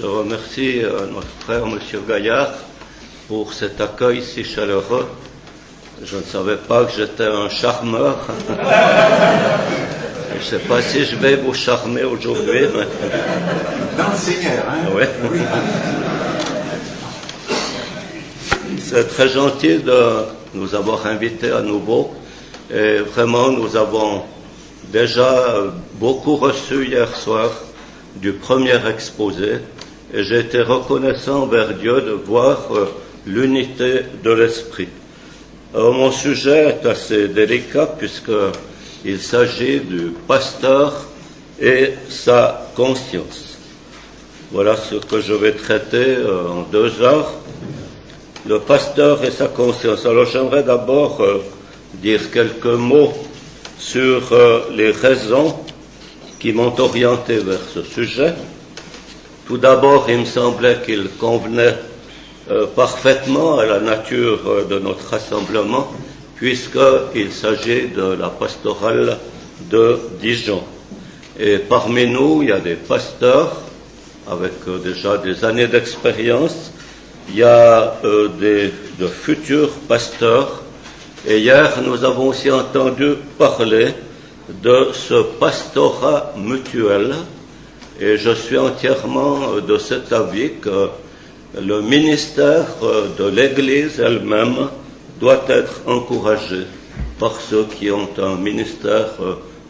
Je remercie notre frère M. Gaillard pour cet accueil si chaleureux. Je ne savais pas que j'étais un charmeur. Je ne sais pas si je vais vous charmer aujourd'hui. Mais... Dans le Seigneur, hein? Oui. C'est très gentil de nous avoir invités à nouveau. Et vraiment, nous avons déjà beaucoup reçu hier soir du premier exposé. Et j'ai été reconnaissant vers Dieu de voir l'unité de l'esprit. Alors, mon sujet est assez délicat puisqu'il s'agit du pasteur et sa conscience. Voilà ce que je vais traiter en 2 heures. Le pasteur et sa conscience. Alors j'aimerais d'abord dire quelques mots sur les raisons qui m'ont orienté vers ce sujet. Tout d'abord, il me semblait qu'il convenait parfaitement à la nature de notre rassemblement, puisqu'il s'agit de la pastorale de Dijon. Et parmi nous, il y a des pasteurs avec déjà des années d'expérience, il y a de futurs pasteurs, et hier nous avons aussi entendu parler de ce pastorat mutuel. Et je suis entièrement de cet avis que le ministère de l'Église elle-même doit être encouragé par ceux qui ont un ministère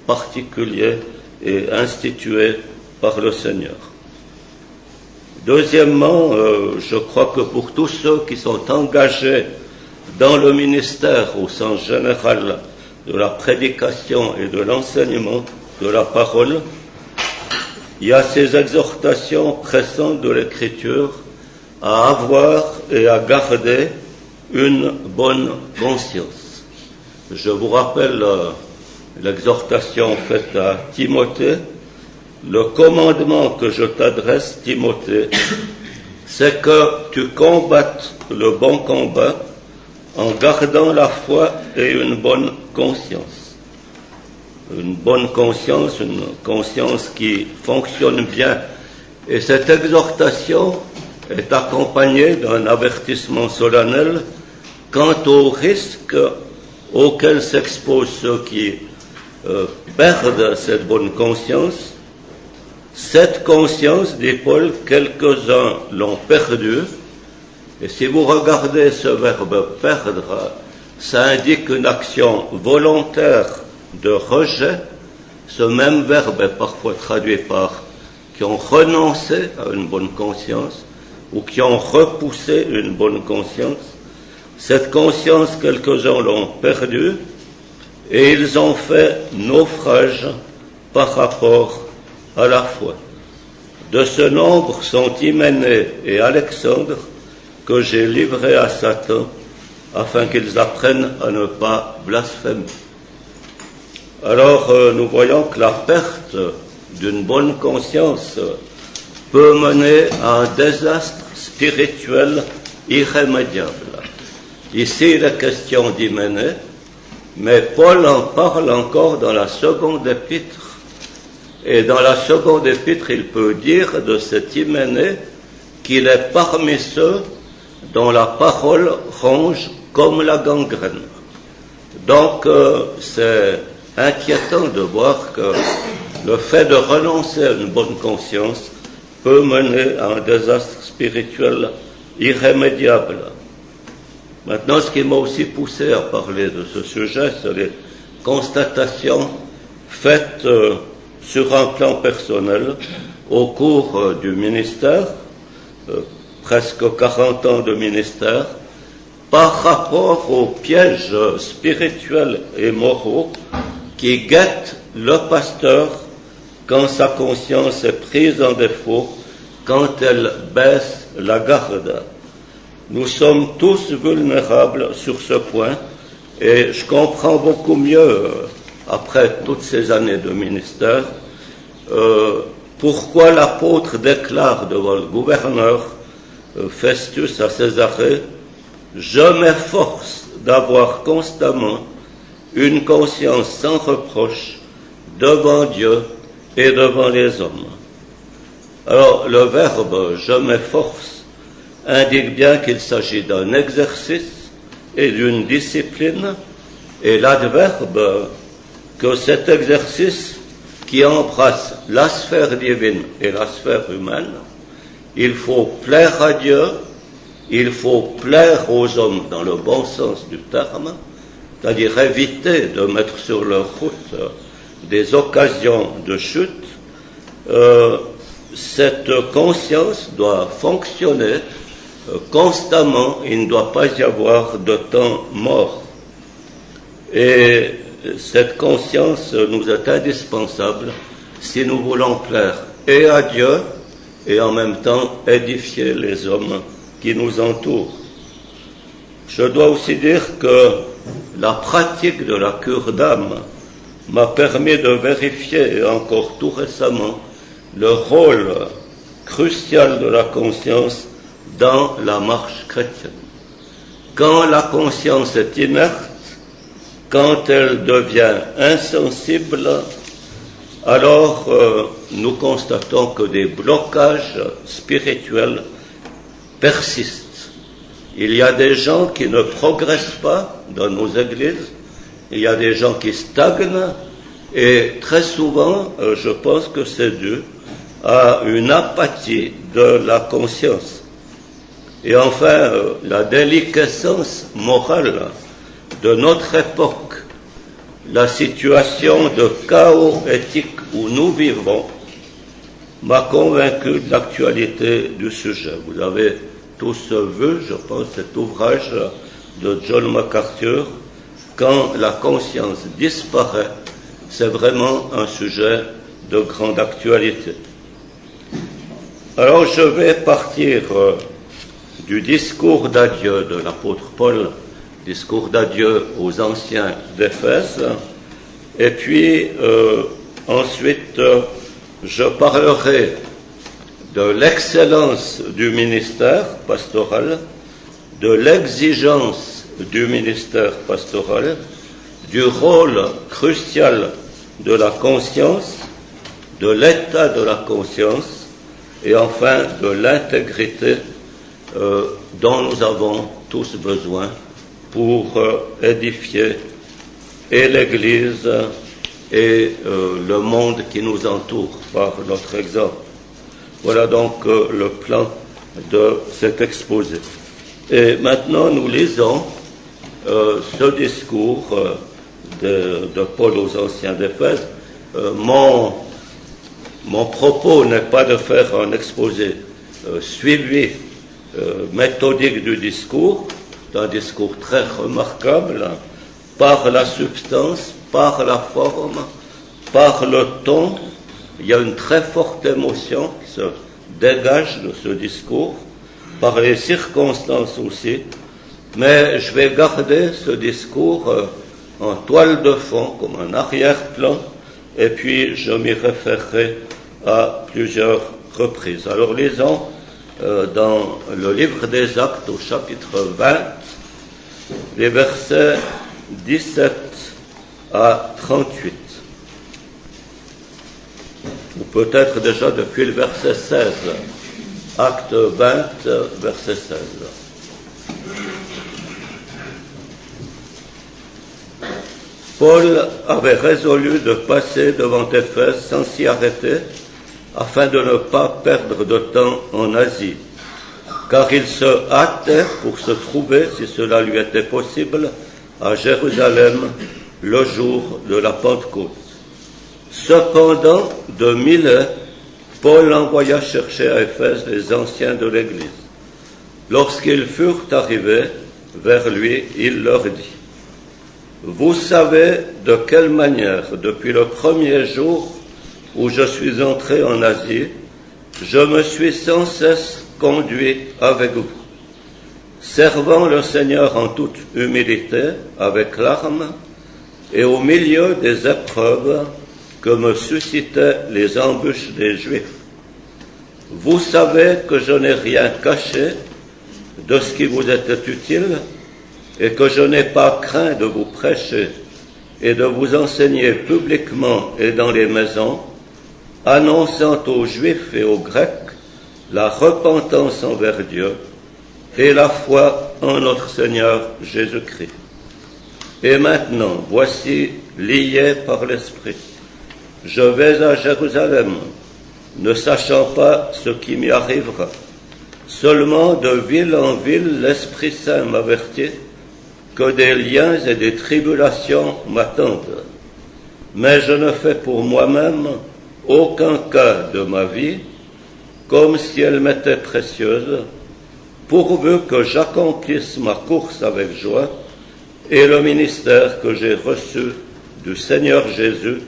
particulier et institué par le Seigneur. Deuxièmement, je crois que pour tous ceux qui sont engagés dans le ministère au sens général de la prédication et de l'enseignement de la parole, il y a ces exhortations pressantes de l'Écriture à avoir et à garder une bonne conscience. Je vous rappelle l'exhortation faite à Timothée. Le commandement que je t'adresse, Timothée, c'est que tu combattes le bon combat en gardant la foi et une bonne conscience. Une bonne conscience, une conscience qui fonctionne bien. Et cette exhortation est accompagnée d'un avertissement solennel quant aux risques auxquels s'exposent ceux qui perdent cette bonne conscience. Cette conscience, dit Paul, quelques-uns l'ont perdue. Et si vous regardez ce verbe « perdre », ça indique une action volontaire de rejet. Ce même verbe est parfois traduit par « qui ont renoncé à une bonne conscience » ou « qui ont repoussé une bonne conscience ». Cette conscience, quelques-uns l'ont perdue et ils ont fait naufrage par rapport à la foi. De ce nombre sont Hyménée et Alexandre que j'ai livrés à Satan afin qu'ils apprennent à ne pas blasphémer. Alors nous voyons que la perte d'une bonne conscience peut mener à un désastre spirituel irrémédiable. Ici, il est question d'Hyménée, mais Paul en parle encore dans la seconde épître. Et dans la seconde épître, il peut dire de cet Hyménée qu'il est parmi ceux dont la parole ronge comme la gangrène. Donc, c'est inquiétant de voir que le fait de renoncer à une bonne conscience peut mener à un désastre spirituel irrémédiable. Maintenant, ce qui m'a aussi poussé à parler de ce sujet, c'est les constatations faites sur un plan personnel au cours du ministère, presque 40 ans de ministère, par rapport aux pièges spirituels et moraux qui guettent le pasteur quand sa conscience est prise en défaut, quand elle baisse la garde. Nous sommes tous vulnérables sur ce point et je comprends beaucoup mieux, après toutes ces années de ministère, pourquoi l'apôtre déclare devant le gouverneur Festus à Césarée « Je m'efforce d'avoir constamment une conscience sans reproche devant Dieu et devant les hommes. » Alors, le verbe « je m'efforce » indique bien qu'il s'agit d'un exercice et d'une discipline, et l'adverbe que cet exercice qui embrasse la sphère divine et la sphère humaine, il faut plaire à Dieu, il faut plaire aux hommes dans le bon sens du terme, c'est-à-dire éviter de mettre sur leur route des occasions de chute. Cette conscience doit fonctionner constamment, il ne doit pas y avoir de temps mort. Et cette conscience nous est indispensable si nous voulons plaire et à Dieu et en même temps édifier les hommes qui nous entourent. Je dois aussi dire que la pratique de la cure d'âme m'a permis de vérifier, et encore tout récemment, le rôle crucial de la conscience dans la marche chrétienne. Quand la conscience est inerte, quand elle devient insensible, alors nous constatons que des blocages spirituels persistent. Il y a des gens qui ne progressent pas dans nos églises, il y a des gens qui stagnent, et très souvent, je pense que c'est dû à une apathie de la conscience. Et enfin, la déliquescence morale de notre époque, la situation de chaos éthique où nous vivons, m'a convaincu de l'actualité du sujet. Vous avez tous vu, je pense, cet ouvrage de John MacArthur, « Quand la conscience disparaît », c'est vraiment un sujet de grande actualité. Alors je vais partir du discours d'adieu de l'apôtre Paul, discours d'adieu aux anciens d'Éphèse, et puis ensuite je parlerai de l'excellence du ministère pastoral, de l'exigence du ministère pastoral, du rôle crucial de la conscience, de l'état de la conscience, et enfin de l'intégrité dont nous avons tous besoin pour édifier et l'Église et le monde qui nous entoure par notre exemple. Voilà donc le plan de cet exposé. Et maintenant, nous lisons ce discours de Paul aux anciens d'Éphèse. Mon propos n'est pas de faire un exposé suivi, méthodique du discours. C'est un discours très remarquable par la substance, par la forme, par le ton. Il y a une très forte émotion qui se dégage de ce discours, par les circonstances aussi, mais je vais garder ce discours en toile de fond, comme un arrière-plan, et puis je m'y référerai à plusieurs reprises. Alors lisons dans le livre des Actes au chapitre 20, les versets 17 à 38. Ou peut-être déjà depuis le verset 16. Acte 20, verset 16. Paul avait résolu de passer devant Éphèse sans s'y arrêter, afin de ne pas perdre de temps en Asie, car il se hâtait pour se trouver, si cela lui était possible, à Jérusalem le jour de la Pentecôte. Cependant, de Milet, Paul envoya chercher à Éphèse les anciens de l'Église. Lorsqu'ils furent arrivés vers lui, il leur dit : « Vous savez de quelle manière, depuis le premier jour où je suis entré en Asie, je me suis sans cesse conduit avec vous, servant le Seigneur en toute humilité, avec larmes, et au milieu des épreuves que me suscitaient les embûches des Juifs. Vous savez que je n'ai rien caché de ce qui vous était utile, et que je n'ai pas craint de vous prêcher et de vous enseigner publiquement et dans les maisons, annonçant aux Juifs et aux Grecs la repentance envers Dieu et la foi en notre Seigneur Jésus-Christ. Et maintenant, voici, lié par l'Esprit, je vais à Jérusalem, ne sachant pas ce qui m'y arrivera. Seulement de ville en ville, l'Esprit Saint m'avertit que des liens et des tribulations m'attendent. Mais je ne fais pour moi-même aucun cas de ma vie, comme si elle m'était précieuse, pourvu que j'accomplisse ma course avec joie et le ministère que j'ai reçu du Seigneur Jésus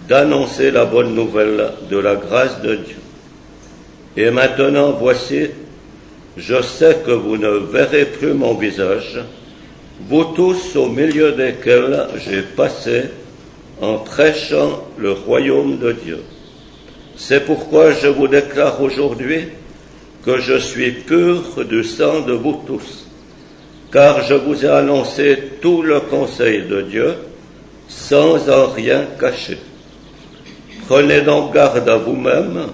d'annoncer la bonne nouvelle de la grâce de Dieu. Et maintenant, voici, je sais que vous ne verrez plus mon visage, vous tous au milieu desquels j'ai passé en prêchant le royaume de Dieu. C'est pourquoi je vous déclare aujourd'hui que je suis pur du sang de vous tous, car je vous ai annoncé tout le conseil de Dieu, sans en rien cacher. Prenez donc garde à vous-même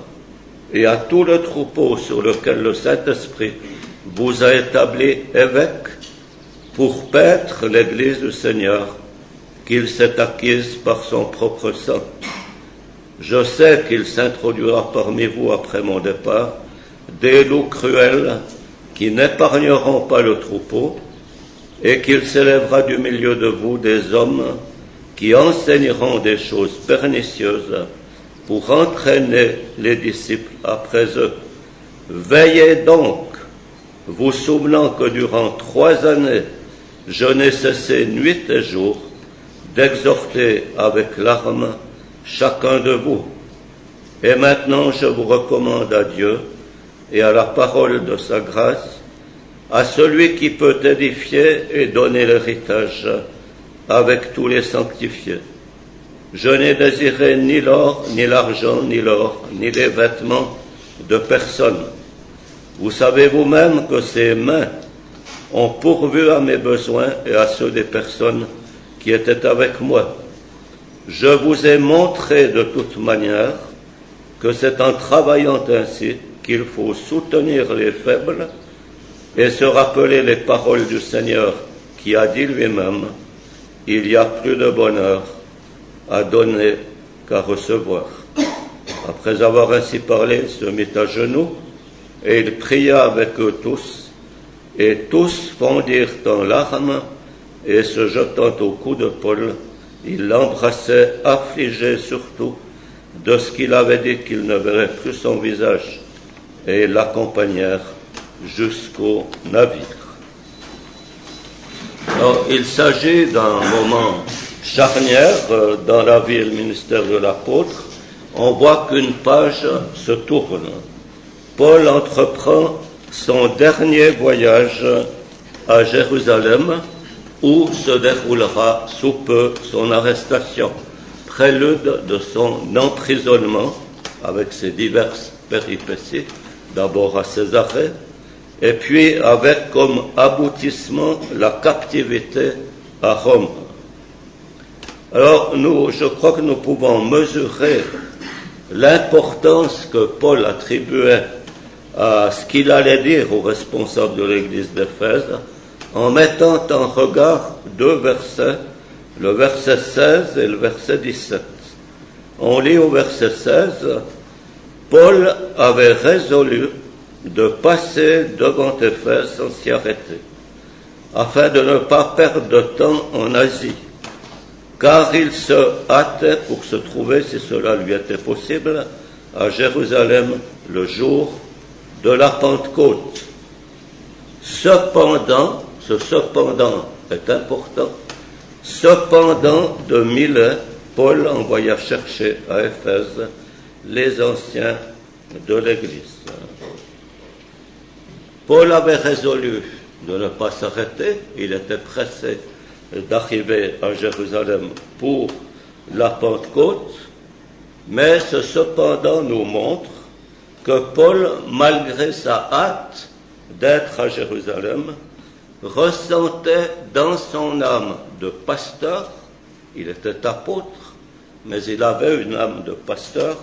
et à tout le troupeau sur lequel le Saint-Esprit vous a établi évêque pour paître l'Église du Seigneur qu'il s'est acquise par son propre sang. Je sais qu'il s'introduira parmi vous après mon départ des loups cruels qui n'épargneront pas le troupeau et qu'il s'élèvera du milieu de vous des hommes qui enseigneront des choses pernicieuses pour entraîner les disciples après eux. Veillez donc, vous souvenant que durant 3 années, je n'ai cessé nuit et jour d'exhorter avec larmes chacun de vous. Et maintenant, je vous recommande à Dieu et à la parole de sa grâce, à celui qui peut édifier et donner l'héritage avec tous les sanctifiés. Je n'ai désiré ni l'or, ni l'argent, ni l'or, ni les vêtements de personne. Vous savez vous-même que ces mains ont pourvu à mes besoins et à ceux des personnes qui étaient avec moi. Je vous ai montré de toute manière que c'est en travaillant ainsi qu'il faut soutenir les faibles et se rappeler les paroles du Seigneur qui a dit lui-même « Il y a plus de bonheur à donner qu'à recevoir ». Après avoir ainsi parlé, il se mit à genoux et il pria avec eux tous, et tous fondirent en larmes, et se jetant au cou de Paul, il l'embrassait, affligé surtout de ce qu'il avait dit qu'il ne verrait plus son visage, et ils l'accompagnèrent jusqu'au navire. Alors, il s'agit d'un moment charnière dans la vie et le ministère de l'apôtre. On voit qu'une page se tourne. Paul entreprend son dernier voyage à Jérusalem, où se déroulera sous peu son arrestation, prélude de son emprisonnement avec ses diverses péripéties, d'abord à Césarée, et puis avec comme aboutissement la captivité à Rome. Alors, je crois que nous pouvons mesurer l'importance que Paul attribuait à ce qu'il allait dire aux responsables de l'église d'Éphèse, en mettant en regard 2 versets, le verset 16 et le verset 17. On lit au verset 16, « Paul avait résolu de passer devant Éphèse sans s'y arrêter, afin de ne pas perdre de temps en Asie, car il se hâtait pour se trouver, si cela lui était possible, à Jérusalem le jour de la Pentecôte. Cependant, ce cependant est important, cependant de Milet, Paul envoya chercher à Éphèse les anciens de l'Église. Paul avait résolu de ne pas s'arrêter, il était pressé d'arriver à Jérusalem pour la Pentecôte, mais ce cependant nous montre que Paul, malgré sa hâte d'être à Jérusalem, ressentait dans son âme de pasteur, il était apôtre, mais il avait une âme de pasteur,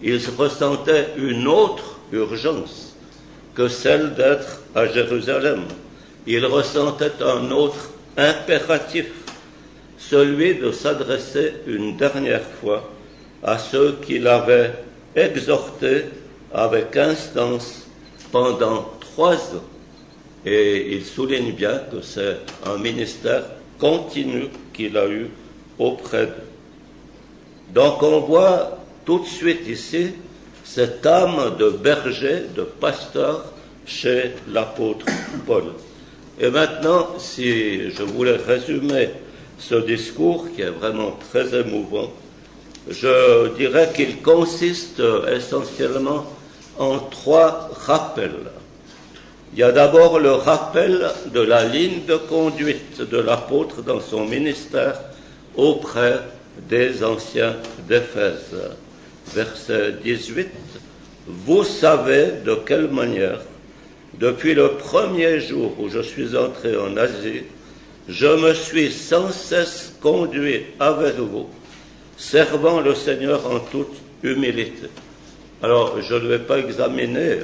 il ressentait une autre urgence que celle d'être à Jérusalem. Il ressentait un autre impératif, celui de s'adresser une dernière fois à ceux qu'il avait exhortés avec instance pendant 3 ans. Et il souligne bien que c'est un ministère continu qu'il a eu auprès d'eux. Donc on voit tout de suite ici cette âme de berger, de pasteur chez l'apôtre Paul. Et maintenant, si je voulais résumer ce discours qui est vraiment très émouvant, je dirais qu'il consiste essentiellement en 3 rappels. Il y a d'abord le rappel de la ligne de conduite de l'apôtre dans son ministère auprès des anciens d'Éphèse. Verset 18. Vous savez de quelle manière, depuis le premier jour où je suis entré en Asie, je me suis sans cesse conduit avec vous, servant le Seigneur en toute humilité. Alors, je ne vais pas examiner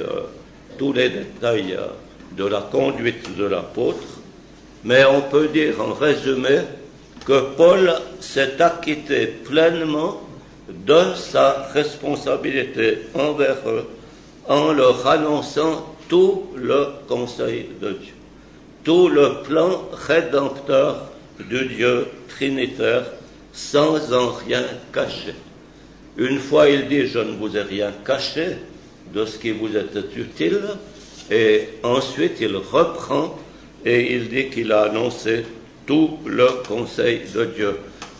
tous les détails de la conduite de l'apôtre, mais on peut dire en résumé que Paul s'est acquitté pleinement de sa responsabilité envers eux en leur annonçant tout le conseil de Dieu, tout le plan rédempteur du Dieu trinitaire sans en rien cacher. Une fois il dit « je ne vous ai rien caché de ce qui vous était utile » et ensuite il reprend et il dit qu'il a annoncé tout le conseil de Dieu.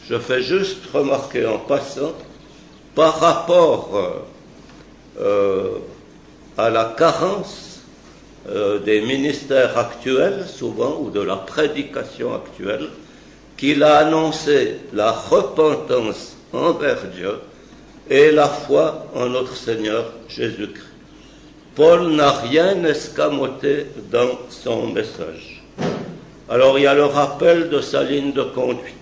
Je fais juste remarquer en passant, par rapport à la carence des ministères actuels, souvent, ou de la prédication actuelle, qu'il a annoncé la repentance envers Dieu et la foi en notre Seigneur Jésus-Christ. Paul n'a rien escamoté dans son message. Alors il y a le rappel de sa ligne de conduite.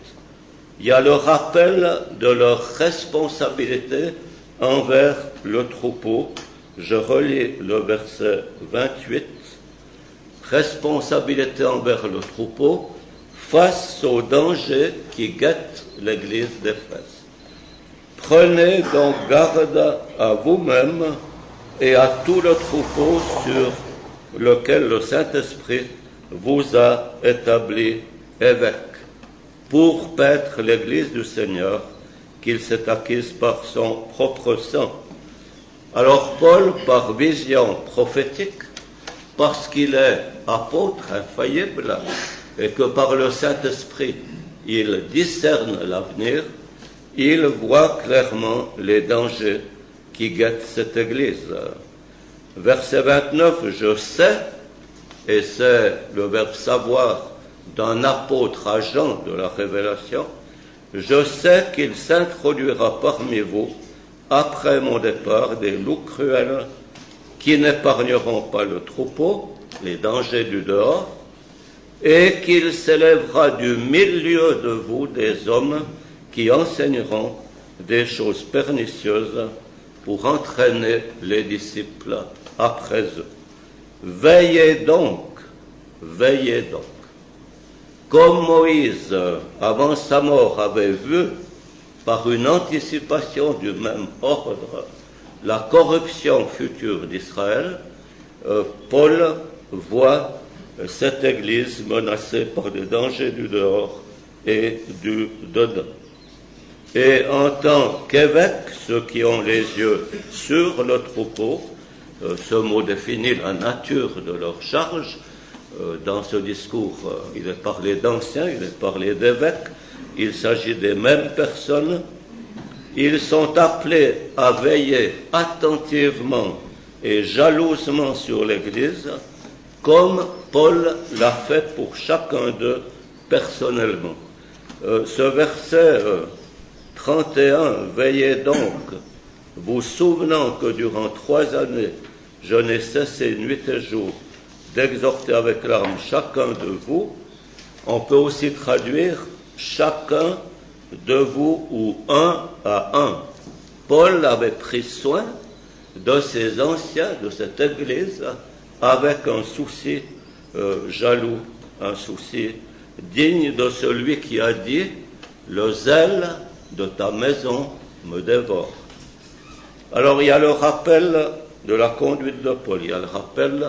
Il y a le rappel de leur responsabilité envers le troupeau. Je relis le verset 28. Responsabilité envers le troupeau face aux dangers qui guettent l'église d'Éphèse. Prenez donc garde à vous-même et à tout le troupeau sur lequel le Saint-Esprit vous a établi évêque, pour paître l'Église du Seigneur qu'il s'est acquise par son propre sang. Alors Paul, par vision prophétique, parce qu'il est apôtre infaillible et que par le Saint-Esprit il discerne l'avenir, il voit clairement les dangers qui guettent cette Église. Verset 29, je sais, et c'est le verbe savoir d'un apôtre agent de la révélation, je sais qu'il s'introduira parmi vous, après mon départ, des loups cruels qui n'épargneront pas le troupeau, les dangers du dehors, et qu'il s'élèvera du milieu de vous des hommes qui enseigneront des choses pernicieuses pour entraîner les disciples après eux. Veillez donc, comme Moïse, avant sa mort, avait vu, par une anticipation du même ordre, la corruption future d'Israël, Paul voit cette Église menacée par des dangers du dehors et du dedans. Et en tant qu'évêques, ceux qui ont les yeux sur le troupeau, ce mot définit la nature de leur charge. Dans ce discours, il est parlé d'anciens, il est parlé d'évêques, il s'agit des mêmes personnes. Ils sont appelés à veiller attentivement et jalousement sur l'Église, comme Paul l'a fait pour chacun d'eux personnellement. Ce verset 31, veillez donc, vous souvenant que durant 3 années, je n'ai cessé nuit et jour d'exhorter avec larmes chacun de vous, on peut aussi traduire chacun de vous ou un à un. Paul avait pris soin de ces anciens de cette Église avec un souci jaloux, un souci digne de celui qui a dit « Le zèle de ta maison me dévore ». Alors il y a le rappel de la conduite de Paul, il y a le rappel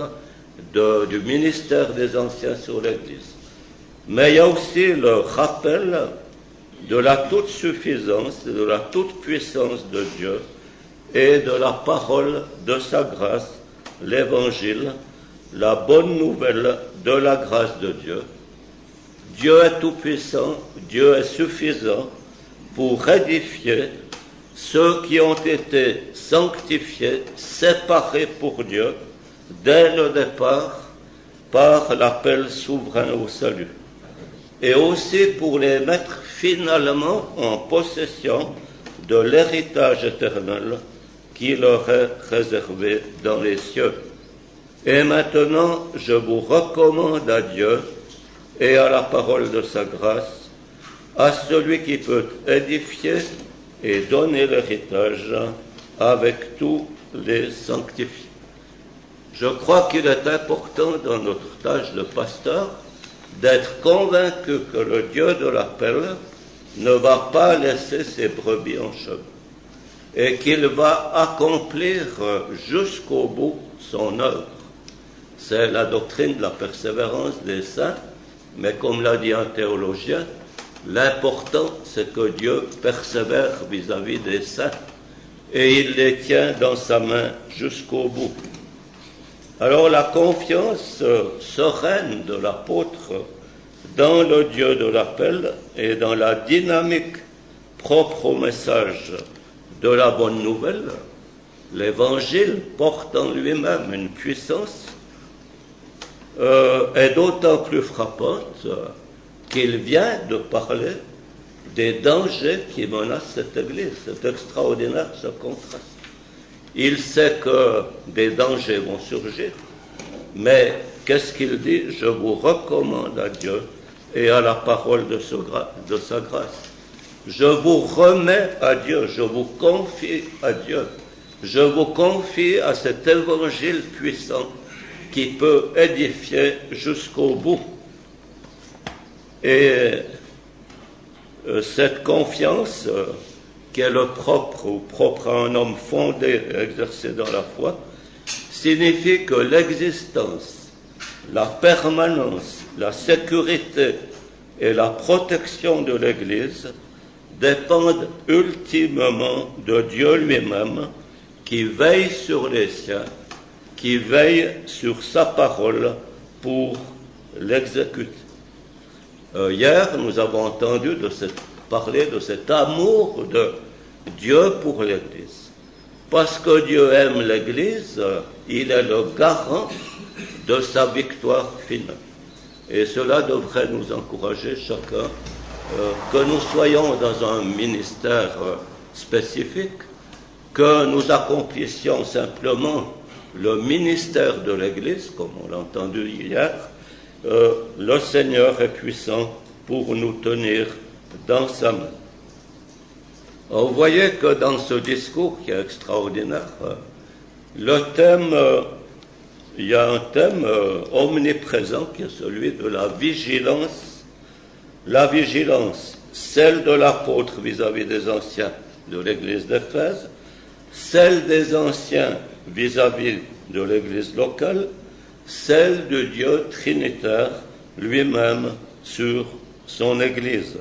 du ministère des anciens sur l'Église. Mais il y a aussi le rappel de la toute-suffisance, de la toute-puissance de Dieu et de la parole de sa grâce, l'Évangile, la bonne nouvelle de la grâce de Dieu. Dieu est tout-puissant, Dieu est suffisant pour édifier ceux qui ont été sanctifiés, séparés pour Dieu, dès le départ, par l'appel souverain au salut. Et aussi pour les mettre finalement en possession de l'héritage éternel qui leur est réservé dans les cieux. Et maintenant, je vous recommande à Dieu et à la parole de sa grâce, à celui qui peut édifier et donner l'héritage avec tous les sanctifiés. Je crois qu'il est important dans notre tâche de pasteur d'être convaincu que le Dieu de l'appel ne va pas laisser ses brebis en chemin et qu'il va accomplir jusqu'au bout son œuvre. C'est la doctrine de la persévérance des saints, mais comme l'a dit un théologien, l'important c'est que Dieu persévère vis-à-vis des saints et il les tient dans sa main jusqu'au bout. Alors la confiance sereine de l'apôtre dans le Dieu de l'appel et dans la dynamique propre au message de la bonne nouvelle, l'Évangile porte en lui-même une puissance est d'autant plus frappante qu'il vient de parler des dangers qui menacent cette Église. C'est extraordinaire ce contraste. Il sait que des dangers vont surgir, mais qu'est-ce qu'il dit? Je vous recommande à Dieu et à la parole de sa grâce. Je vous remets à Dieu, je vous confie à Dieu, je vous confie à cet évangile puissant qui peut édifier jusqu'au bout. Et cette confiance qui est le propre ou propre à un homme fondé et exercé dans la foi, signifie que l'existence, la permanence, la sécurité et la protection de l'Église dépendent ultimement de Dieu lui-même qui veille sur les siens, qui veille sur sa parole pour l'exécuter. Hier, nous avons entendu parler de cet amour de Dieu pour l'Église. Parce que Dieu aime l'Église, il est le garant de sa victoire finale. Et cela devrait nous encourager chacun, que nous soyons dans un ministère spécifique, que nous accomplissions simplement le ministère de l'Église, comme on l'a entendu hier. Le Seigneur est puissant pour nous tenir dans sa main. Alors, vous voyez que dans ce discours qui est extraordinaire, le thème, il y a un thème omniprésent qui est celui de la vigilance. La vigilance, celle de l'apôtre vis-à-vis des anciens de l'Église d'Éphèse, celle des anciens vis-à-vis de l'Église locale, celle de Dieu trinitaire lui-même sur son Église.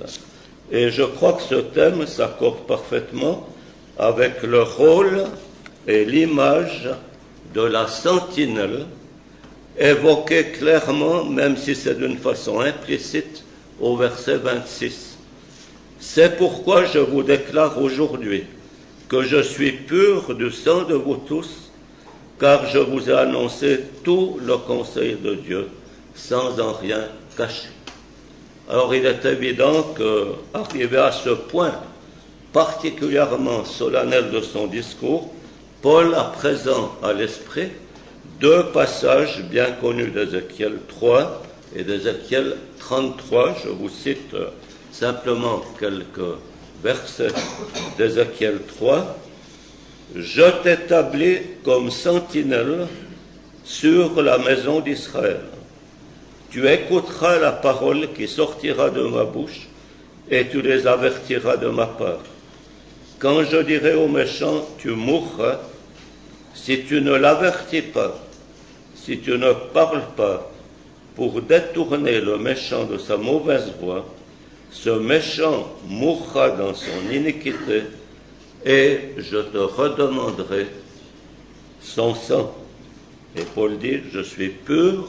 Et je crois que ce thème s'accorde parfaitement avec le rôle et l'image de la sentinelle, évoquée clairement, même si c'est d'une façon implicite, au verset 26. C'est pourquoi je vous déclare aujourd'hui que je suis pur du sang de vous tous, car je vous ai annoncé tout le conseil de Dieu, sans en rien cacher. Alors il est évident qu'arrivé à ce point particulièrement solennel de son discours, Paul a présent à l'esprit deux passages bien connus d'Ézéchiel 3 et d'Ézéchiel 33. Je vous cite simplement quelques versets d'Ézéchiel 3. je t'établis comme sentinelle sur la maison d'Israël. Tu écouteras la parole qui sortira de ma bouche et tu les avertiras de ma part. Quand je dirai aux méchants, tu mourras, si tu ne l'avertis pas, si tu ne parles pas pour détourner le méchant de sa mauvaise voie, ce méchant mourra dans son iniquité et je te redemanderai son sang. Et Paul dit, je suis pur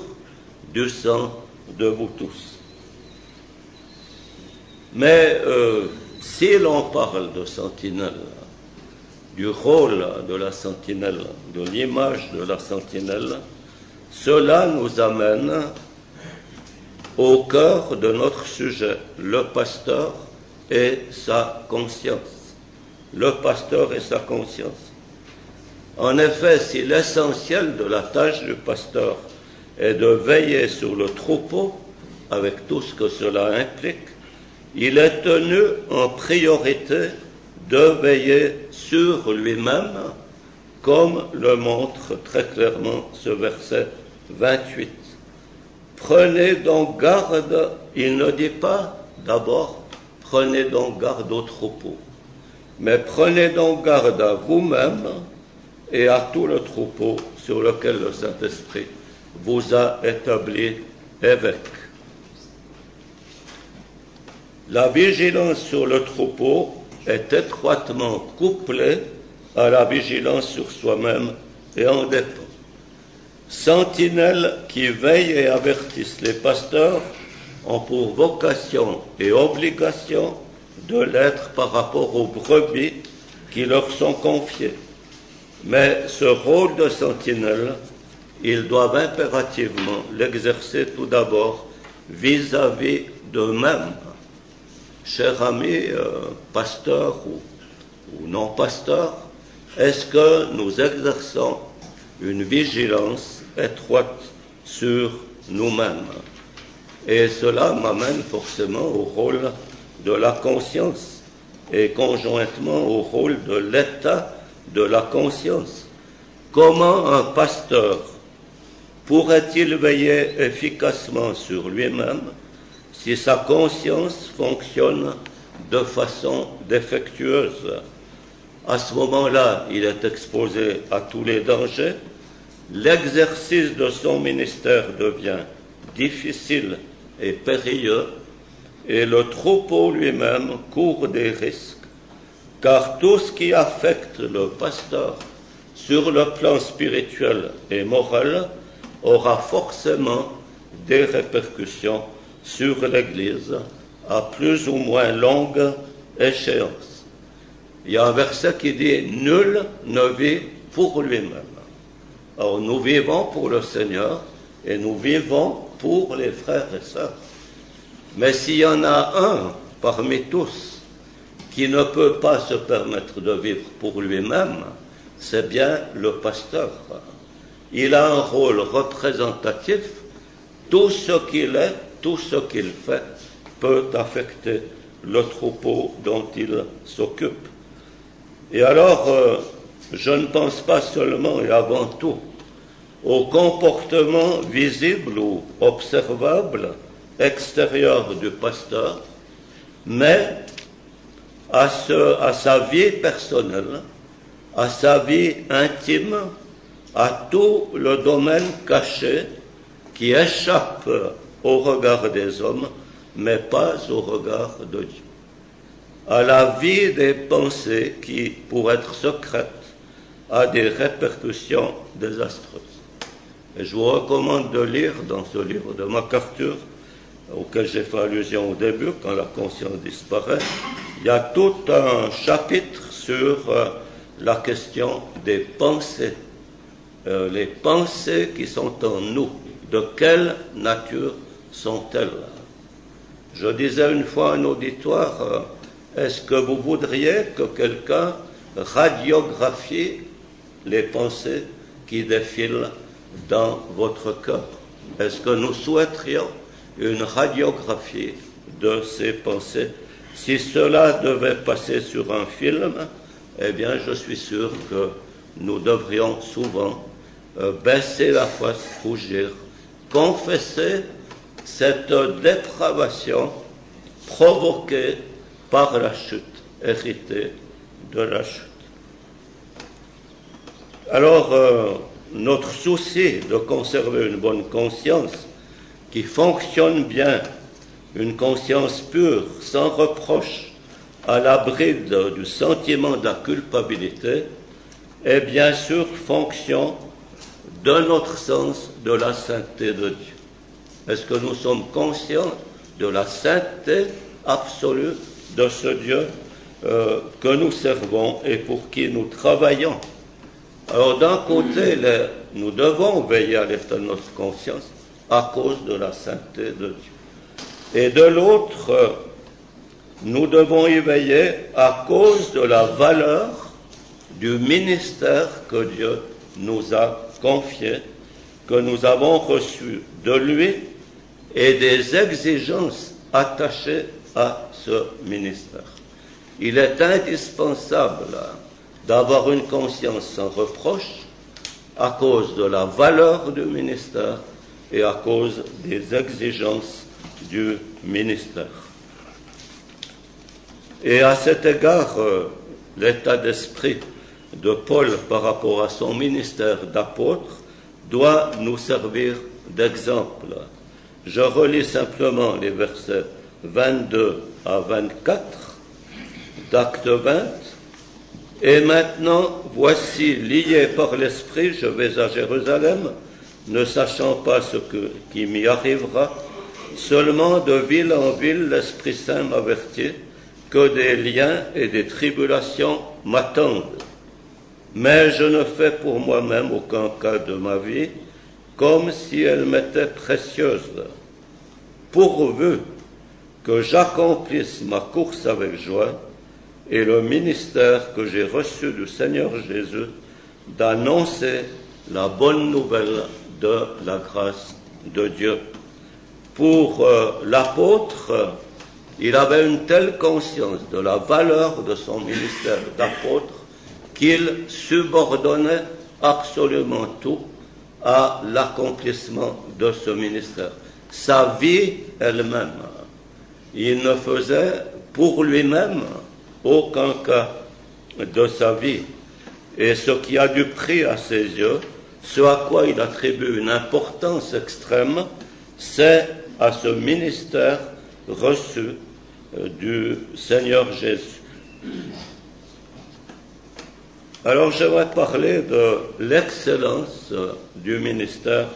du sang de vous tous. Mais si l'on parle de sentinelle, du rôle de la sentinelle, de l'image de la sentinelle, cela nous amène au cœur de notre sujet, le pasteur et sa conscience. Le pasteur et sa conscience. En effet, si l'essentiel de la tâche du pasteur est de veiller sur le troupeau, avec tout ce que cela implique, il est tenu en priorité de veiller sur lui-même, comme le montre très clairement ce verset 28. Prenez donc garde, il ne dit pas d'abord, prenez donc garde au troupeau, mais prenez donc garde à vous-même et à tout le troupeau sur lequel le Saint-Esprit vous a établi évêque. La vigilance sur le troupeau est étroitement couplée à la vigilance sur soi-même et en dépend. Sentinelles qui veillent et avertissent les pasteurs ont pour vocation et obligation de l'être par rapport aux brebis qui leur sont confiées. Mais ce rôle de sentinelle, ils doivent impérativement l'exercer tout d'abord vis-à-vis d'eux-mêmes. Chers amis, pasteurs ou non-pasteurs, est-ce que nous exerçons une vigilance étroite sur nous-mêmes? Et cela m'amène forcément au rôle de la conscience et conjointement au rôle de l'état de la conscience. Comment un pasteur pourrait-il veiller efficacement sur lui-même si sa conscience fonctionne de façon défectueuse? À ce moment-là, il est exposé à tous les dangers, l'exercice de son ministère devient difficile et périlleux, et le troupeau lui-même court des risques, car tout ce qui affecte le pasteur sur le plan spirituel et moral aura forcément des répercussions sur l'Église à plus ou moins longue échéance. Il y a un verset qui dit « Nul ne vit pour lui-même ». Alors nous vivons pour le Seigneur et nous vivons pour les frères et sœurs. Mais s'il y en a un parmi tous qui ne peut pas se permettre de vivre pour lui-même, c'est bien le pasteur. Il a un rôle représentatif. Tout ce qu'il est, tout ce qu'il fait peut affecter le troupeau dont il s'occupe. Et alors, je ne pense pas seulement et avant tout au comportement visible ou observable extérieur du pasteur, mais à sa vie personnelle, à sa vie intime, à tout le domaine caché qui échappe au regard des hommes, mais pas au regard de Dieu. À la vie des pensées qui, pour être secrètes, a des répercussions désastreuses. Et je vous recommande de lire dans ce livre de MacArthur, auquel j'ai fait allusion au début, quand la conscience disparaît, il y a tout un chapitre sur la question des pensées. Les pensées qui sont en nous, de quelle nature sont-elles? Je disais une fois à un auditoire, est-ce que vous voudriez que quelqu'un radiographie les pensées qui défilent dans votre cœur? Est-ce que nous souhaiterions une radiographie de ces pensées? Si cela devait passer sur un film, eh bien, je suis sûr que nous devrions souvent baisser la face, rougir, confesser cette dépravation provoquée par la chute, héritée de la chute. Alors, notre souci de conserver une bonne conscience qui fonctionne bien, une conscience pure, sans reproche, à l'abri du sentiment de la culpabilité, est bien sûr fonction de notre sens de la sainteté de Dieu. Est-ce que nous sommes conscients de la sainteté absolue de ce Dieu que nous servons et pour qui nous travaillons? Alors d'un côté, nous devons veiller à l'état de notre conscience à cause de la sainteté de Dieu. Et de l'autre, nous devons y veiller à cause de la valeur du ministère que Dieu nous a confié, que nous avons reçu de lui et des exigences attachées à ce ministère. Il est indispensable d'avoir une conscience sans reproche à cause de la valeur du ministère et à cause des exigences du ministère. Et à cet égard, l'état d'esprit de Paul par rapport à son ministère d'apôtre doit nous servir d'exemple. Je relis simplement les versets 22 à 24 d'Acte 20. Et maintenant, voici, lié par l'Esprit, je vais à Jérusalem, ne sachant pas ce qui m'y arrivera. Seulement de ville en ville, l'Esprit Saint m'avertit que des liens et des tribulations m'attendent. Mais je ne fais pour moi-même aucun cas de ma vie, comme si elle m'était précieuse, pourvu que j'accomplisse ma course avec joie et le ministère que j'ai reçu du Seigneur Jésus d'annoncer la bonne nouvelle de la grâce de Dieu. Pour l'apôtre, il avait une telle conscience de la valeur de son ministère d'apôtre qu'il subordonnait absolument tout à l'accomplissement de ce ministère. Sa vie elle-même. Il ne faisait pour lui-même aucun cas de sa vie. Et ce qui a du prix à ses yeux, ce à quoi il attribue une importance extrême, c'est à ce ministère reçu du Seigneur Jésus. Alors j'aimerais parler de l'excellence du ministère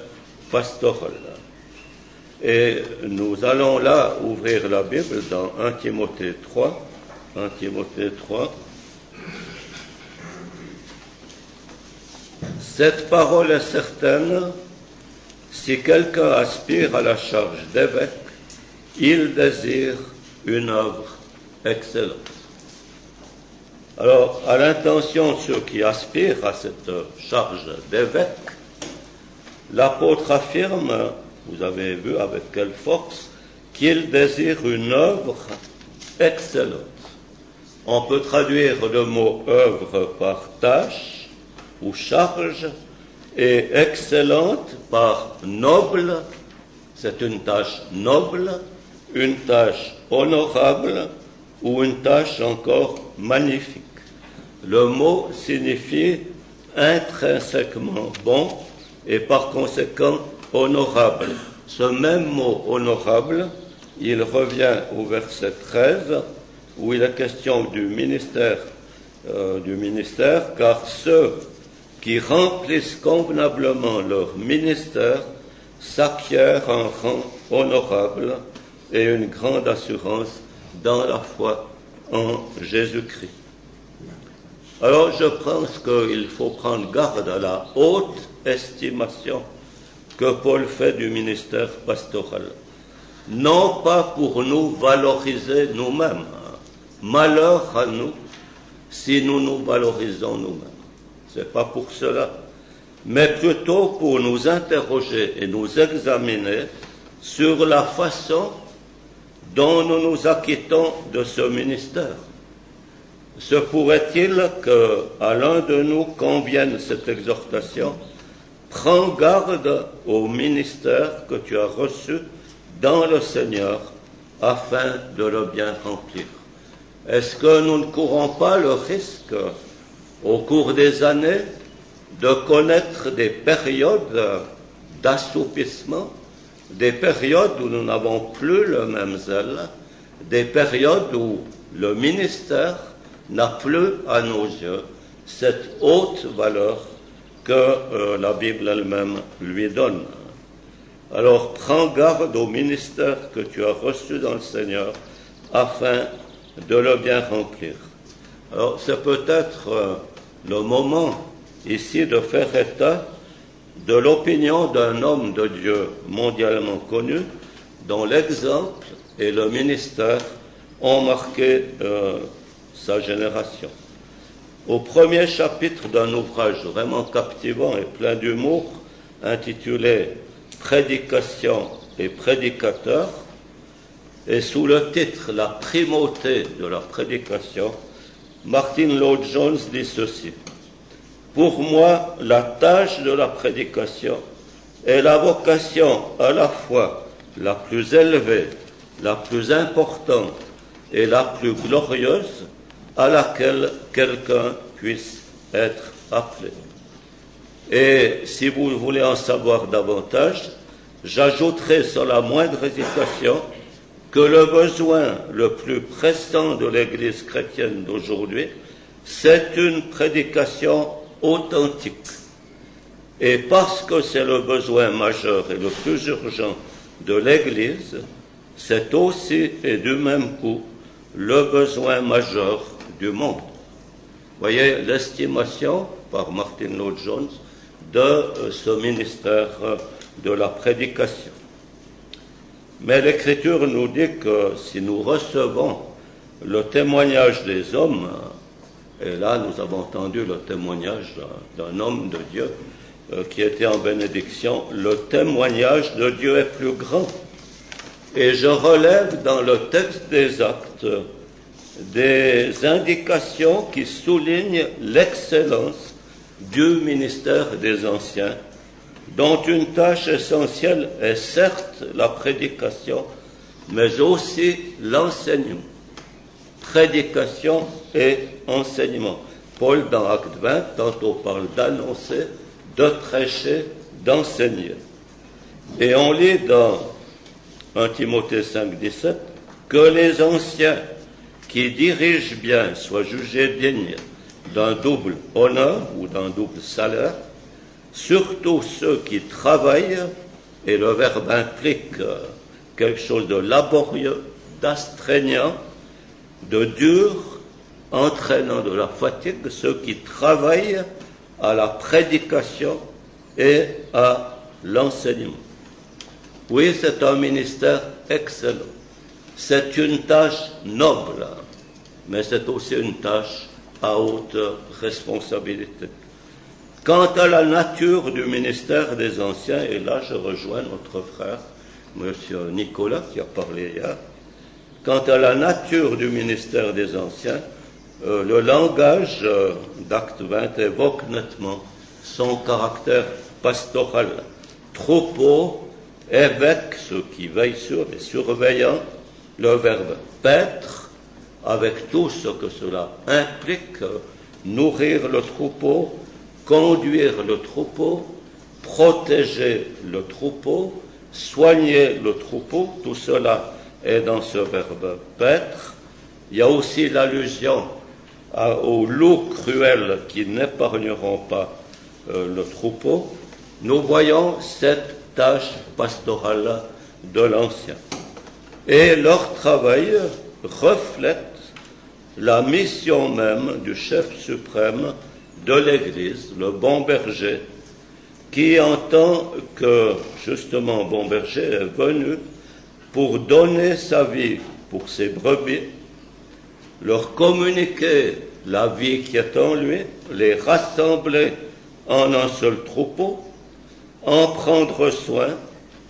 pastoral. Et nous allons là ouvrir la Bible dans 1 Timothée 3. 1 Timothée 3. Cette parole est certaine, si quelqu'un aspire à la charge d'évêque, il désire une œuvre excellente. Alors, à l'intention de ceux qui aspirent à cette charge d'évêque, l'apôtre affirme, vous avez vu avec quelle force, qu'il désire une œuvre excellente. On peut traduire le mot œuvre par tâche ou charge et excellente par noble. C'est une tâche noble, une tâche honorable ou une tâche encore magnifique. Le mot signifie intrinsèquement bon et par conséquent honorable. Ce même mot honorable, il revient au verset 13 où il est question du ministère, car ceux qui remplissent convenablement leur ministère s'acquièrent un rang honorable et une grande assurance dans la foi en Jésus-Christ. Alors je pense qu'il faut prendre garde à la haute estimation que Paul fait du ministère pastoral. Non pas pour nous valoriser nous-mêmes. Malheur à nous si nous nous valorisons nous-mêmes. Ce n'est pas pour cela. Mais plutôt pour nous interroger et nous examiner sur la façon dont nous nous acquittons de ce ministère. Se pourrait-il qu'à l'un de nous convienne cette exhortation? Prends garde au ministère que tu as reçu dans le Seigneur afin de le bien remplir. Est-ce que nous ne courons pas le risque, au cours des années, de connaître des périodes d'assoupissement, des périodes où nous n'avons plus le même zèle, des périodes où le ministère n'a plus à nos yeux cette haute valeur que la Bible elle-même lui donne. Alors prends garde au ministère que tu as reçu dans le Seigneur afin de le bien remplir. Alors c'est peut-être le moment ici de faire état de l'opinion d'un homme de Dieu mondialement connu dont l'exemple et le ministère ont marqué sa génération. Au premier chapitre d'un ouvrage vraiment captivant et plein d'humour, intitulé « Prédication et prédicateur », et sous le titre « La primauté de la prédication », Martin Lloyd-Jones dit ceci: « Pour moi, la tâche de la prédication est la vocation à la fois la plus élevée, la plus importante et la plus glorieuse à laquelle quelqu'un puisse être appelé. » Et si vous voulez en savoir davantage, j'ajouterai sans la moindre hésitation que le besoin le plus pressant de l'Église chrétienne d'aujourd'hui, c'est une prédication authentique. Et parce que c'est le besoin majeur et le plus urgent de l'Église, c'est aussi et du même coup le besoin majeur du monde. Voyez l'estimation par Martin Lloyd-Jones de ce ministère de la prédication. Mais l'Écriture nous dit que si nous recevons le témoignage des hommes, et là nous avons entendu le témoignage d'un homme de Dieu qui était en bénédiction, le témoignage de Dieu est plus grand. Et je relève dans le texte des Actes des indications qui soulignent l'excellence du ministère des anciens, dont une tâche essentielle est certes la prédication, mais aussi l'enseignement. Prédication et enseignement. Paul, dans Acte 20, tantôt parle d'annoncer, de prêcher, d'enseigner. Et on lit dans 1 Timothée 5, 17, que les anciens qui dirigent bien soient jugés dignes d'un double honneur ou d'un double salaire, surtout ceux qui travaillent, et le verbe implique quelque chose de laborieux, d'astreignant, de dur, entraînant de la fatigue, ceux qui travaillent à la prédication et à l'enseignement. Oui, c'est un ministère excellent. C'est une tâche noble, mais c'est aussi une tâche à haute responsabilité. Quant à la nature du ministère des anciens, et là je rejoins notre frère, M. Nicolas, qui a parlé hier, quant à la nature du ministère des anciens, le langage d'Acte 20 évoque nettement son caractère pastoral. Troupeau, évêque, ceux qui veillent sur et surveillant, le verbe paître, avec tout ce que cela implique, nourrir le troupeau, conduire le troupeau, protéger le troupeau, soigner le troupeau, tout cela est dans ce verbe paître. Il y a aussi l'allusion aux loups cruels qui n'épargneront pas le troupeau. Nous voyons cette tâche pastorale de l'Ancien. Et leur travail reflète la mission même du chef suprême de l'Église, le bon berger, qui entend que, justement, bon berger est venu pour donner sa vie pour ses brebis, leur communiquer la vie qui est en lui, les rassembler en un seul troupeau, en prendre soin,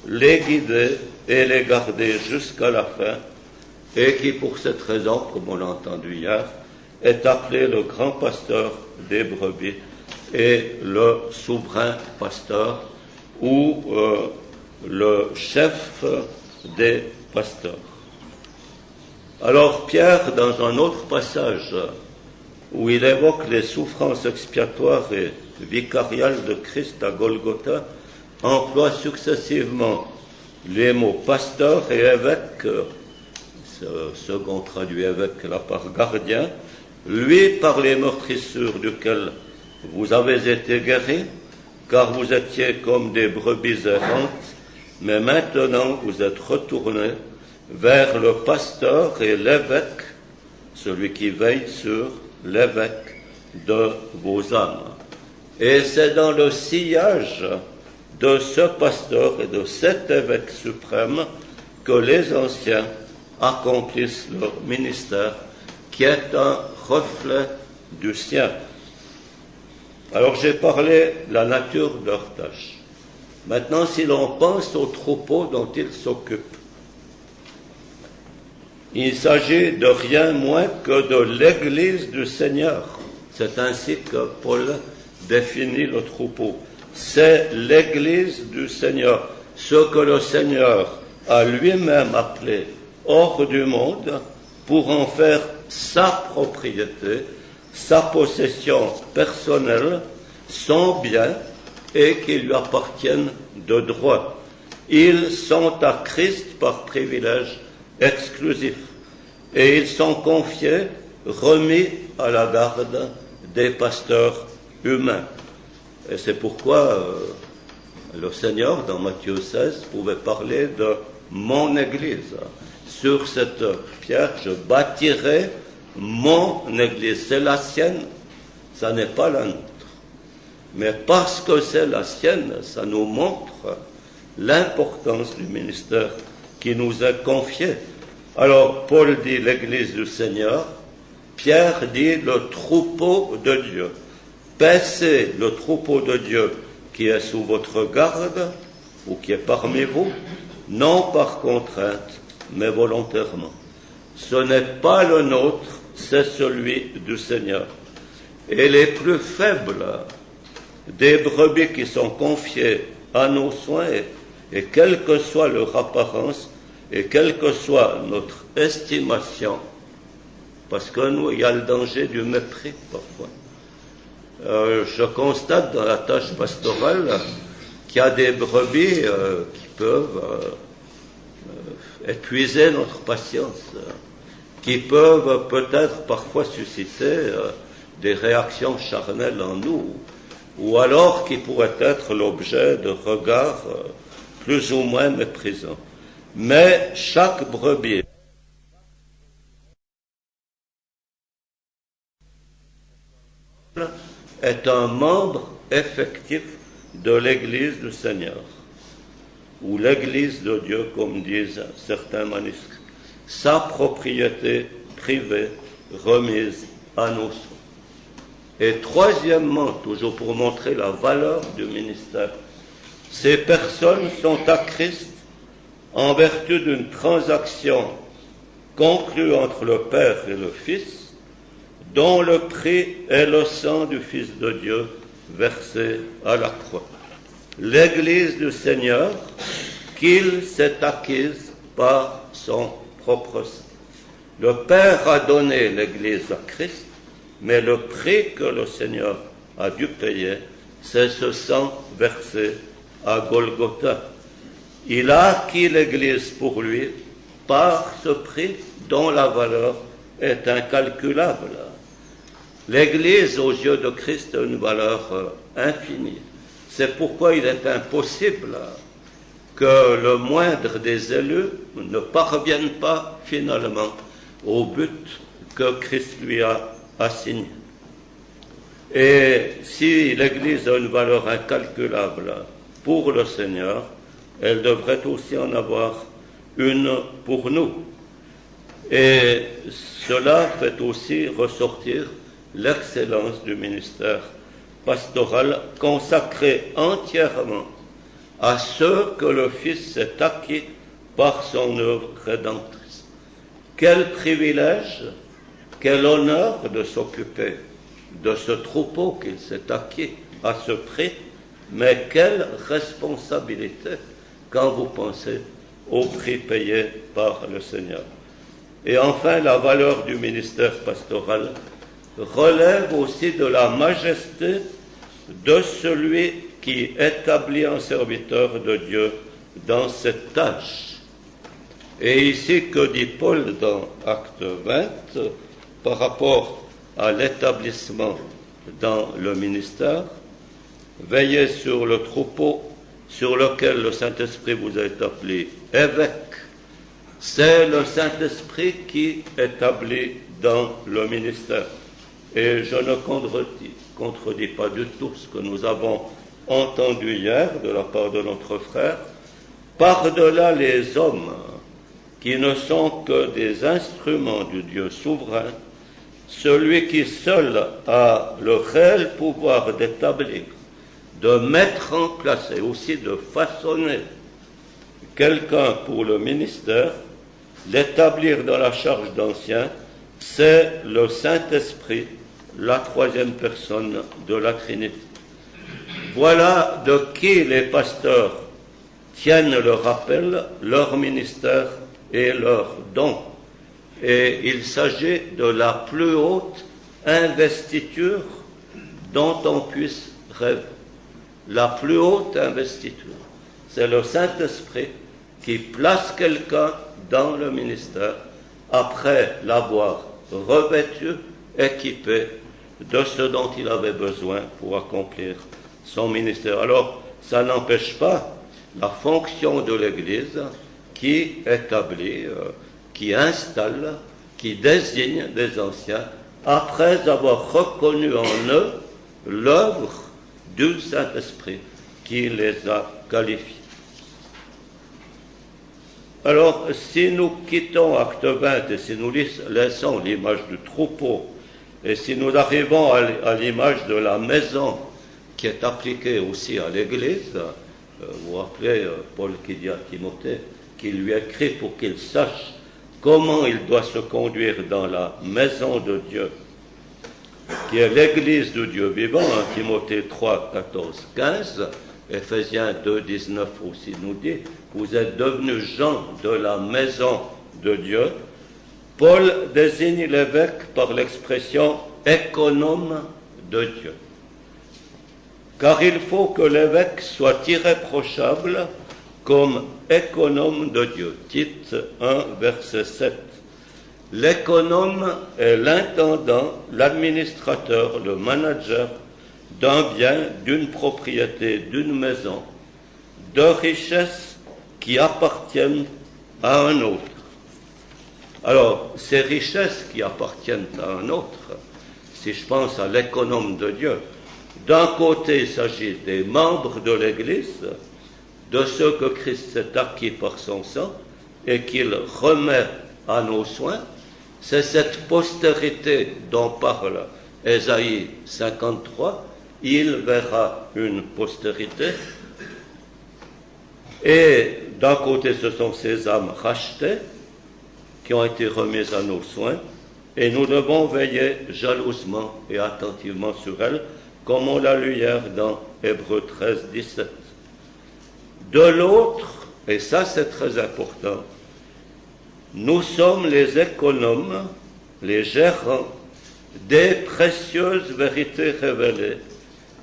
les guider et les garder jusqu'à la fin, et qui, pour cette raison, comme on l'a entendu hier, est appelé le grand pasteur des brebis et le souverain pasteur ou le chef des pasteurs. Alors Pierre, dans un autre passage où il évoque les souffrances expiatoires et vicariales de Christ à Golgotha, emploie successivement les mots pasteur et évêque, ce second traduit évêque là par gardien, lui par les meurtrissures duquel vous avez été guéris, car vous étiez comme des brebis errantes, mais maintenant vous êtes retournés vers le pasteur et l'évêque, celui qui veille sur l'évêque de vos âmes. Et c'est dans le sillage de ce pasteur et de cet évêque suprême que les anciens accomplissent leur ministère, qui est un reflet du sien. Alors j'ai parlé de la nature de leur tâche. Maintenant, si l'on pense au troupeau dont ils s'occupent, il s'agit de rien moins que de l'Église du Seigneur. C'est ainsi que Paul définit le troupeau. C'est l'Église du Seigneur, ce que le Seigneur a lui-même appelé hors du monde pour en faire sa propriété, sa possession personnelle, son bien, et qui lui appartiennent de droit. Ils sont à Christ par privilège exclusif, et ils sont confiés, remis à la garde des pasteurs humains. Et c'est pourquoi le Seigneur, dans Matthieu 16, pouvait parler de mon Église. Sur cette pierre, je bâtirai mon Église. C'est la sienne, ça n'est pas la nôtre. Mais parce que c'est la sienne, ça nous montre l'importance du ministère qui nous est confié. Alors, Paul dit l'Église du Seigneur, Pierre dit le troupeau de Dieu. Paissez le troupeau de Dieu qui est sous votre garde ou qui est parmi vous, non par contrainte, mais volontairement. Ce n'est pas le nôtre, c'est celui du Seigneur. Et les plus faibles des brebis qui sont confiées à nos soins, et quelle que soit leur apparence, et quelle que soit notre estimation, parce que nous, il y a le danger du mépris parfois. Je constate dans la tâche pastorale qu'il y a des brebis qui peuvent épuiser notre patience, qui peuvent peut-être parfois susciter des réactions charnelles en nous, ou alors qui pourraient être l'objet de regards plus ou moins méprisants. Mais chaque brebis est un membre effectif de l'Église du Seigneur, ou l'Église de Dieu, comme disent certains manuscrits, sa propriété privée remise à nos soins. Et troisièmement, toujours pour montrer la valeur du ministère, ces personnes sont à Christ en vertu d'une transaction conclue entre le Père et le Fils, dont le prix est le sang du Fils de Dieu versé à la croix. L'Église du Seigneur qu'il s'est acquise par son propre sang. Le Père a donné l'Église à Christ, mais le prix que le Seigneur a dû payer, c'est ce sang versé à Golgotha. Il a acquis l'Église pour lui par ce prix dont la valeur est incalculable. L'Église, aux yeux de Christ, a une valeur infinie. C'est pourquoi il est impossible que le moindre des élus ne parvienne pas finalement au but que Christ lui a assigné. Et si l'Église a une valeur incalculable pour le Seigneur, elle devrait aussi en avoir une pour nous. Et cela fait aussi ressortir l'excellence du ministère pastoral consacré entièrement à ce que le Fils s'est acquis par son œuvre rédemptrice. Quel privilège, quel honneur de s'occuper de ce troupeau qu'il s'est acquis à ce prix, mais quelle responsabilité quand vous pensez au prix payé par le Seigneur. Et enfin, la valeur du ministère pastoral relève aussi de la majesté de celui qui établit un serviteur de Dieu dans cette tâche. Et ici, que dit Paul dans Acte 20 par rapport à l'établissement dans le ministère? Veillez sur le troupeau sur lequel le Saint-Esprit vous a établi évêque. C'est le Saint-Esprit qui établit dans le ministère. Et je ne contredis pas du tout ce que nous avons entendu hier de la part de notre frère. Par-delà les hommes qui ne sont que des instruments du Dieu souverain, celui qui seul a le réel pouvoir d'établir, de mettre en place et aussi de façonner quelqu'un pour le ministère, l'établir dans la charge d'ancien, c'est le Saint-Esprit, la troisième personne de la Trinité. Voilà de qui les pasteurs tiennent le rappel, leur ministère et leurs dons. Et il s'agit de la plus haute investiture dont on puisse rêver. La plus haute investiture, c'est le Saint-Esprit qui place quelqu'un dans le ministère après l'avoir revêtu, équipé de ce dont il avait besoin pour accomplir son ministère. Alors, ça n'empêche pas la fonction de l'Église qui établit, qui installe, qui désigne des anciens après avoir reconnu en eux l'œuvre du Saint-Esprit qui les a qualifiés. Alors, si nous quittons Acte 20 et si nous laissons l'image du troupeau et si nous arrivons à l'image de la maison qui est appliquée aussi à l'Église, vous vous rappelez Paul qui dit à Timothée qu'il lui écrit pour qu'il sache comment il doit se conduire dans la maison de Dieu, qui est l'Église de Dieu vivant, hein, Timothée 3, 14, 15, Éphésiens 2, 19 aussi nous dit, vous êtes devenus gens de la maison de Dieu. Paul désigne l'évêque par l'expression économe de Dieu. Car il faut que l'évêque soit irréprochable comme économe de Dieu. Tite 1, verset 7. L'économe est l'intendant, l'administrateur, le manager d'un bien, d'une propriété, d'une maison, de richesses qui appartiennent à un autre. Alors, ces richesses qui appartiennent à un autre, si je pense à l'économe de Dieu, d'un côté, il s'agit des membres de l'Église, de ceux que Christ s'est acquis par son sang et qu'il remet à nos soins. C'est cette postérité dont parle Ésaïe 53. Il verra une postérité. Et d'un côté, ce sont ces âmes rachetées qui ont été remises à nos soins. Et nous devons veiller jalousement et attentivement sur elles, comme on l'a lu hier dans Hébreux 13, 17. De l'autre, et ça c'est très important, nous sommes les économes, les gérants des précieuses vérités révélées,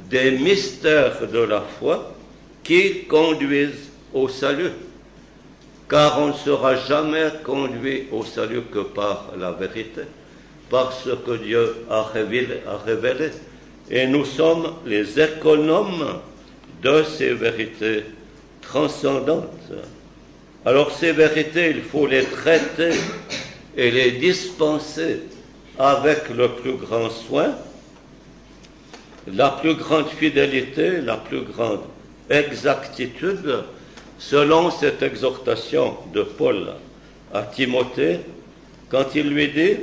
des mystères de la foi qui conduisent au salut. Car on ne sera jamais conduit au salut que par la vérité, par ce que Dieu a révélé. Et nous sommes les économes de ces vérités transcendantes. Alors ces vérités, il faut les traiter et les dispenser avec le plus grand soin, la plus grande fidélité, la plus grande exactitude, selon cette exhortation de Paul à Timothée, quand il lui dit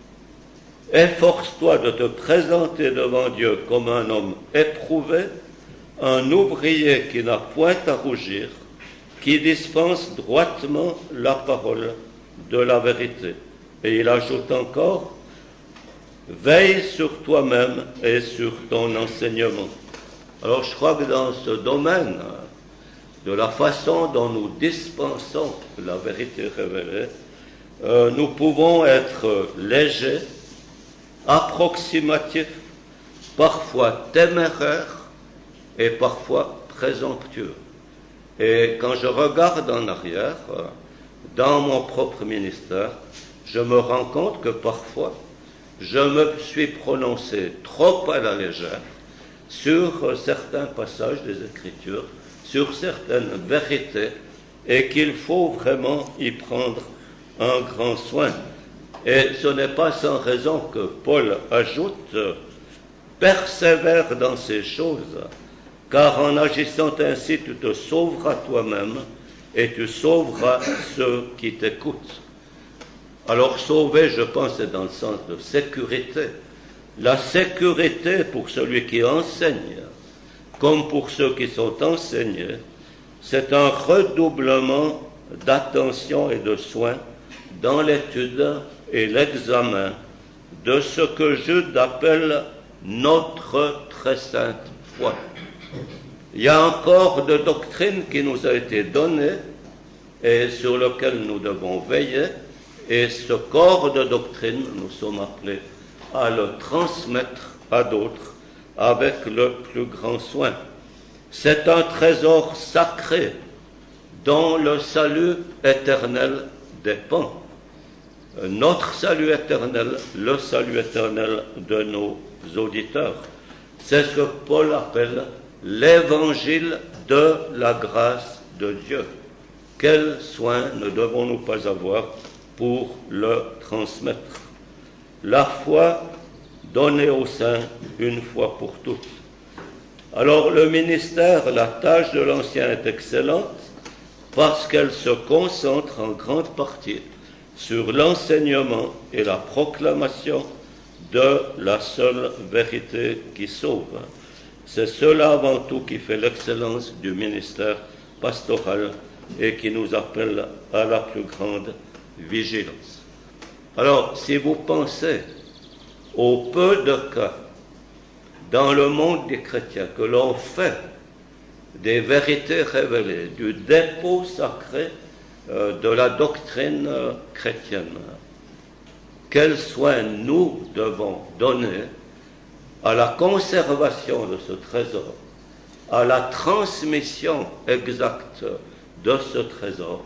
« Efforce-toi de te présenter devant Dieu comme un homme éprouvé, un ouvrier qui n'a point à rougir, qui dispense droitement la parole de la vérité. » Et il ajoute encore Veille sur toi-même et sur ton enseignement. Alors je crois que dans ce domaine de la façon dont nous dispensons la vérité révélée, nous pouvons être légers, approximatifs, parfois téméraires et parfois présomptueux. Et quand je regarde en arrière, dans mon propre ministère, je me rends compte que parfois, je me suis prononcé trop à la légère sur certains passages des Écritures, sur certaines vérités, et qu'il faut vraiment y prendre un grand soin. Et ce n'est pas sans raison que Paul ajoute « Persévère dans ces choses, car en agissant ainsi, tu te sauveras toi-même et tu sauveras ceux qui t'écoutent. » Alors sauver, je pense, c'est dans le sens de sécurité. La sécurité pour celui qui enseigne, comme pour ceux qui sont enseignés, c'est un redoublement d'attention et de soin dans l'étude et l'examen de ce que Jude appelle notre très sainte foi. Il y a un corps de doctrine qui nous a été donné et sur lequel nous devons veiller, et ce corps de doctrine, nous sommes appelés à le transmettre à d'autres avec le plus grand soin. C'est un trésor sacré dont le salut éternel dépend. Notre salut éternel, le salut éternel de nos auditeurs. C'est ce que Paul appelle l'évangile de la grâce de Dieu. Quel soin ne devons-nous pas avoir pour le transmettre? La foi donnée aux saints une fois pour toutes. Alors le ministère, la tâche de l'ancien est excellente parce qu'elle se concentre en grande partie sur l'enseignement et la proclamation de la seule vérité qui sauve. C'est cela avant tout qui fait l'excellence du ministère pastoral et qui nous appelle à la plus grande vigilance. Alors, si vous pensez au peu de cas dans le monde des chrétiens que l'on fait des vérités révélées, du dépôt sacré de la doctrine chrétienne, quel soin nous devons donner à la conservation de ce trésor, à la transmission exacte de ce trésor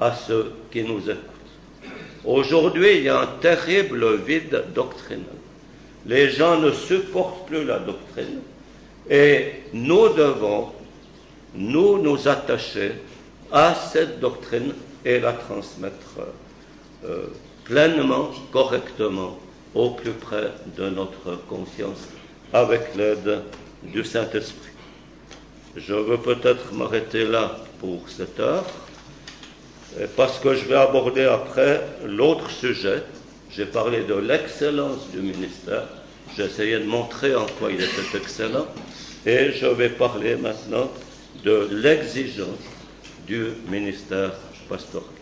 à ceux qui nous écoutent. Aujourd'hui, il y a un terrible vide doctrinal. Les gens ne supportent plus la doctrine et nous devons nous attacher à cette doctrine et la transmettre pleinement, correctement, au plus près de notre conscience, avec l'aide du Saint-Esprit. Je veux peut-être m'arrêter là pour cette heure, parce que je vais aborder après l'autre sujet. J'ai parlé de l'excellence du ministère, j'ai essayé de montrer en quoi il était excellent, et je vais parler maintenant de l'exigence du ministère pastoral.